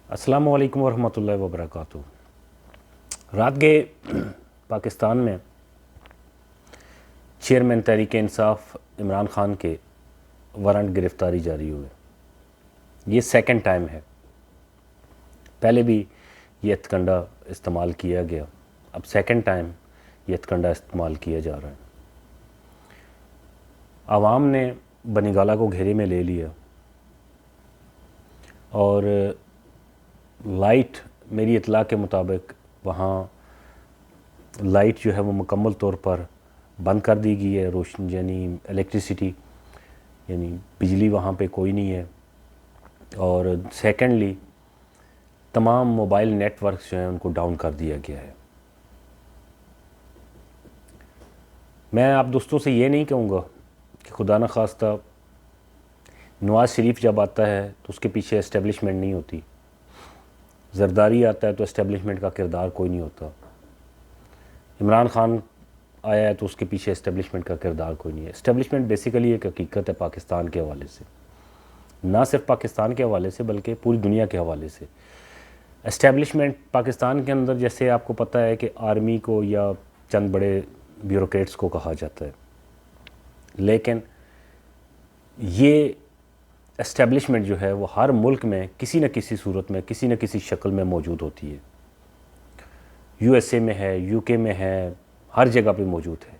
السلام علیکم ورحمۃ اللہ وبرکاتہ۔ رات گئے پاکستان میں چیئرمین تحریک انصاف عمران خان کے وارنٹ گرفتاری جاری ہوئے۔ یہ سیکنڈ ٹائم ہے، پہلے بھی یہ ہتھکنڈا استعمال کیا گیا، اب سیکنڈ ٹائم یہ ہتھکنڈا استعمال کیا جا رہا ہے۔ عوام نے بنی گالہ کو گھیرے میں لے لیا اور لائٹ، میری اطلاع کے مطابق وہاں لائٹ جو ہے وہ مکمل طور پر بند کر دی گئی ہے، روشنی یعنی الیکٹریسٹی یعنی بجلی وہاں پہ کوئی نہیں ہے۔ اور سیکنڈلی تمام موبائل نیٹ ورکس جو ہیں ان کو ڈاؤن کر دیا گیا ہے۔ میں آپ دوستوں سے یہ نہیں کہوں گا کہ خدا نخواستہ نواز شریف جب آتا ہے تو اس کے پیچھے اسٹیبلشمنٹ نہیں ہوتی، زرداری آتا ہے تو اسٹیبلشمنٹ کا کردار کوئی نہیں ہوتا، عمران خان آیا ہے تو اس کے پیچھے اسٹیبلشمنٹ کا کردار کوئی نہیں ہے۔ اسٹیبلشمنٹ بیسیکلی ایک حقیقت ہے پاکستان کے حوالے سے، نہ صرف پاکستان کے حوالے سے بلکہ پوری دنیا کے حوالے سے۔ اسٹیبلشمنٹ پاکستان کے اندر جیسے آپ کو پتہ ہے کہ آرمی کو یا چند بڑے بیوروکریٹس کو کہا جاتا ہے، لیکن یہ اسٹیبلشمنٹ جو ہے وہ ہر ملک میں کسی نہ کسی صورت میں کسی نہ کسی شکل میں موجود ہوتی ہے۔ یو ایس اے میں ہے، یو کے میں ہے، ہر جگہ پہ موجود ہے۔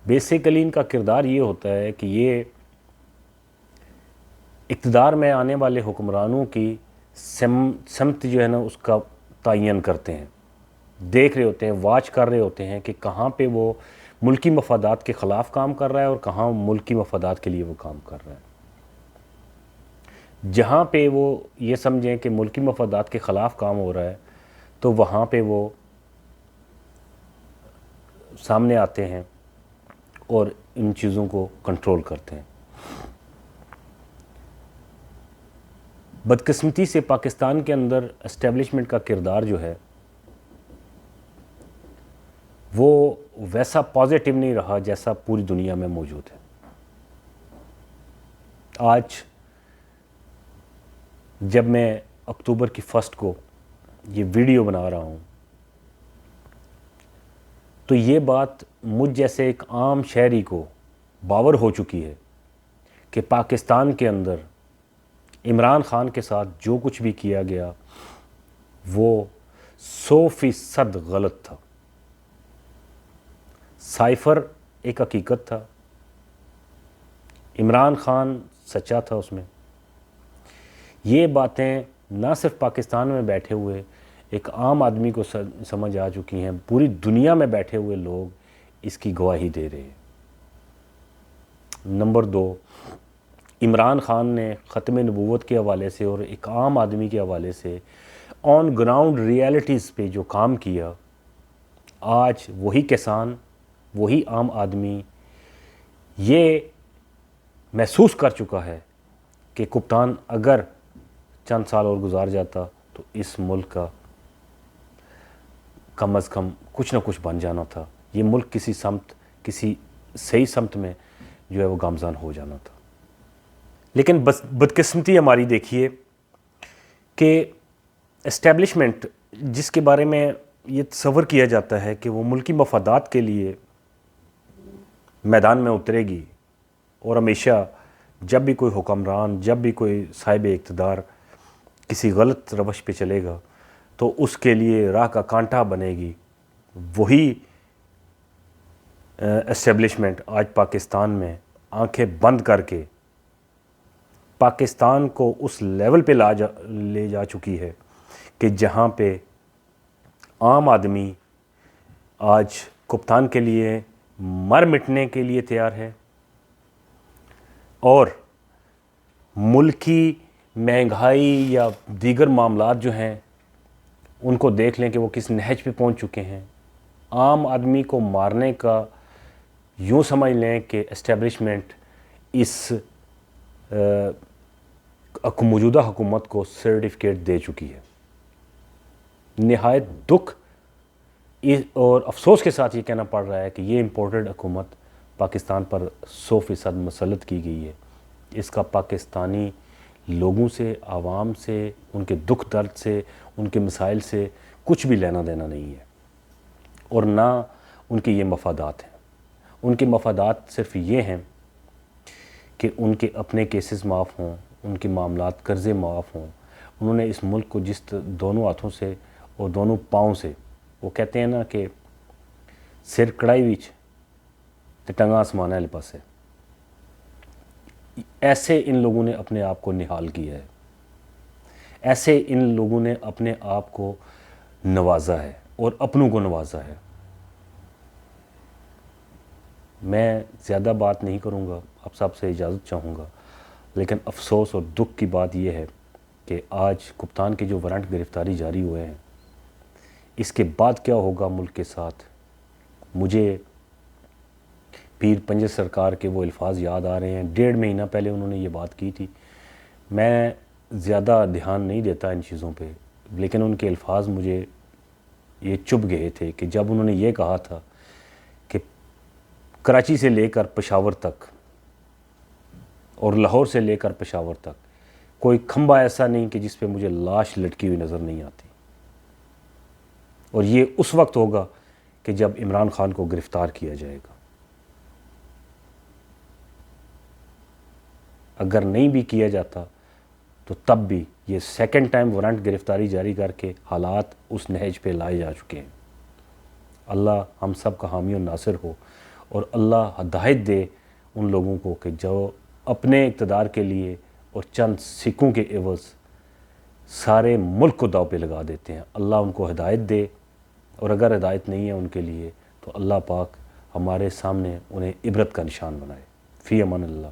بیسیکلی ان کا کردار یہ ہوتا ہے کہ یہ اقتدار میں آنے والے حکمرانوں کی سمت جو ہے نا اس کا تعین کرتے ہیں، دیکھ رہے ہوتے ہیں، واچ کر رہے ہوتے ہیں کہ کہاں پہ وہ ملکی مفادات کے خلاف کام کر رہا ہے اور کہاں ملکی مفادات کے لیے وہ کام کر رہا ہے۔ جہاں پہ وہ یہ سمجھیں کہ ملکی مفادات کے خلاف کام ہو رہا ہے تو وہاں پہ وہ سامنے آتے ہیں اور ان چیزوں کو کنٹرول کرتے ہیں۔ بدقسمتی سے پاکستان کے اندر اسٹیبلشمنٹ کا کردار جو ہے وہ ویسا پازیٹیو نہیں رہا جیسا پوری دنیا میں موجود ہے۔ آج جب میں اکتوبر کی 1 کو یہ ویڈیو بنا رہا ہوں تو یہ بات مجھ جیسے ایک عام شہری کو باور ہو چکی ہے کہ پاکستان کے اندر عمران خان کے ساتھ جو کچھ بھی کیا گیا وہ 100% غلط تھا۔ سائفر ایک حقیقت تھا، عمران خان سچا تھا اس میں۔ یہ باتیں نہ صرف پاکستان میں بیٹھے ہوئے ایک عام آدمی کو سمجھ آ چکی ہیں، پوری دنیا میں بیٹھے ہوئے لوگ اس کی گواہی دے رہے ہیں۔ نمبر 2، عمران خان نے ختم نبوت کے حوالے سے اور ایک عام آدمی کے حوالے سے آن گراؤنڈ ریالٹیز پہ جو کام کیا، آج وہی کسان، وہی عام آدمی یہ محسوس کر چکا ہے کہ کپتان اگر چند سال اور گزار جاتا تو اس ملک کا کم از کم کچھ نہ کچھ بن جانا تھا، یہ ملک کسی سمت، کسی صحیح سمت میں جو ہے وہ گامزن ہو جانا تھا۔ لیکن بدقسمتی ہماری دیکھیے کہ اسٹیبلشمنٹ جس کے بارے میں یہ تصور کیا جاتا ہے کہ وہ ملکی مفادات کے لیے میدان میں اترے گی اور ہمیشہ جب بھی کوئی حکمران، جب بھی کوئی صاحب اقتدار کسی غلط روش پہ چلے گا تو اس کے لیے راہ کا کانٹا بنے گی، وہی اسٹیبلشمنٹ آج پاکستان میں آنکھیں بند کر کے پاکستان کو اس لیول پہ لے جا چکی ہے کہ جہاں پہ عام آدمی آج کپتان کے لیے مر مٹنے کے لیے تیار ہے، اور ملکی مہنگائی یا دیگر معاملات جو ہیں ان کو دیکھ لیں کہ وہ کس نہج پہ پہنچ چکے ہیں۔ عام آدمی کو مارنے کا یوں سمجھ لیں کہ اسٹیبلشمنٹ اس موجودہ حکومت کو سرٹیفکیٹ دے چکی ہے۔ نہایت دکھ اور افسوس کے ساتھ یہ کہنا پڑ رہا ہے کہ یہ امپورٹڈ حکومت پاکستان پر 100% مسلط کی گئی ہے۔ اس کا پاکستانی لوگوں سے، عوام سے، ان کے دکھ درد سے، ان کے مسائل سے کچھ بھی لینا دینا نہیں ہے، اور نہ ان کے یہ مفادات ہیں۔ ان کے مفادات صرف یہ ہیں کہ ان کے اپنے کیسز معاف ہوں، ان کے معاملات قرضے معاف ہوں۔ انہوں نے اس ملک کو جس دونوں ہاتھوں سے اور دونوں پاؤں سے، وہ کہتے ہیں نا کہ سر کڑائی وچ تے ٹنگا آسمان والے پاسے، ایسے ان لوگوں نے اپنے آپ کو نہال کیا ہے، ایسے ان لوگوں نے اپنے آپ کو نوازا ہے اور اپنوں کو نوازا ہے۔ میں زیادہ بات نہیں کروں گا، آپ سب سے اجازت چاہوں گا، لیکن افسوس اور دکھ کی بات یہ ہے کہ آج کپتان کے جو وارنٹ گرفتاری جاری ہوئے ہیں، اس کے بعد کیا ہوگا ملک کے ساتھ؟ مجھے پیر پنجر سرکار کے وہ الفاظ یاد آ رہے ہیں، 1.5 مہینہ پہلے انہوں نے یہ بات کی تھی۔ میں زیادہ دھیان نہیں دیتا ان چیزوں پہ، لیکن ان کے الفاظ مجھے یہ چبھ گئے تھے کہ جب انہوں نے یہ کہا تھا کہ کراچی سے لے کر پشاور تک اور لاہور سے لے کر پشاور تک کوئی کھمبا ایسا نہیں کہ جس پہ مجھے لاش لٹکی ہوئی نظر نہیں آتی، اور یہ اس وقت ہوگا کہ جب عمران خان کو گرفتار کیا جائے گا۔ اگر نہیں بھی کیا جاتا تو تب بھی یہ سیکنڈ ٹائم وارنٹ گرفتاری جاری کر کے حالات اس نہج پہ لائے جا چکے ہیں۔ اللہ ہم سب کا حامی و ناصر ہو، اور اللہ ہدایت دے ان لوگوں کو کہ جو اپنے اقتدار کے لیے اور چند سکوں کے عوض سارے ملک کو داؤ پہ لگا دیتے ہیں۔ اللہ ان کو ہدایت دے، اور اگر ہدایت نہیں ہے ان کے لیے تو اللہ پاک ہمارے سامنے انہیں عبرت کا نشان بنائے۔ فی امان اللہ۔